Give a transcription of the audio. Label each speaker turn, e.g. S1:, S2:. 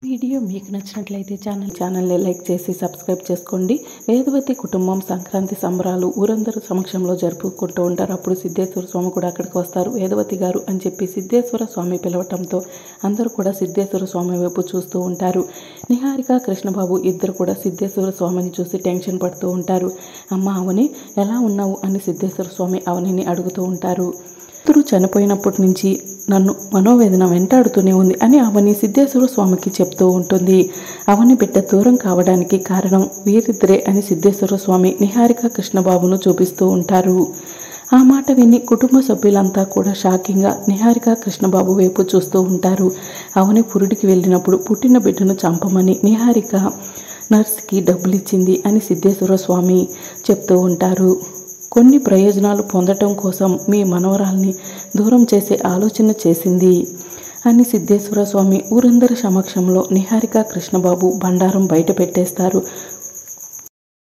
S1: Video మీకు నచ్చినట్లయితే ఛానల్ని లైక్ చేసి సబ్స్క్రైబ్ చేసుకోండి. వేదవతి కుటుంబం సంక్రాంతి సంబరాలు ఊరందరూ సమక్షంలో జరుపుకుంటూ ఉంటారు. అప్పుడు సిద్ధేశ్వర స్వామి కూడా అక్కడికి వస్తారు. వేదవతి గారు అని చెప్పి సిద్ధేశ్వర స్వామి పిలవటంతో అందరూ కూడా సిద్ధేశ్వర స్వామి వైపు చూస్తూ ఉంటారు. నిహారిక, కృష్ణబాబు ఇద్దరు కూడా సిద్ధేశ్వర స్వామిని చూసి టెన్షన్ పడుతూ ఉంటారు. అమ్మ అవని ఎలా ఉన్నావు అని సిద్ధేశ్వర స్వామి అవనిని అడుగుతూ ఉంటారు. కూతురు చనిపోయినప్పటి నుంచి నన్ను మనోవేదన వెంటాడుతూనే ఉంది అని అవని సిద్ధేశ్వర స్వామికి చెప్తూ ఉంటుంది. అవని బిడ్డ దూరం కావడానికి కారణం వీరిద్దరే అని సిద్ధేశ్వర స్వామి నిహారిక, కృష్ణబాబును చూపిస్తూ ఉంటారు. ఆ మాట విని కుటుంబ సభ్యులంతా కూడా షాకింగ్గా నిహారిక, కృష్ణబాబు వైపు చూస్తూ ఉంటారు. అవని పురుడికి వెళ్ళినప్పుడు పుట్టిన బిడ్డను చంపమని నిహారిక నర్స్కి డబ్బులు ఇచ్చింది అని సిద్ధేశ్వర స్వామి చెప్తూ ఉంటారు. కొన్ని ప్రయోజనాలు పొందటం కోసం మీ మనవరాల్ని దూరం చేసే ఆలోచన చేసింది అని సిద్ధేశ్వర స్వామి ఊరందరి సమక్షంలో నిహారిక, కృష్ణబాబు బండారం బయట పెట్టేస్తారు.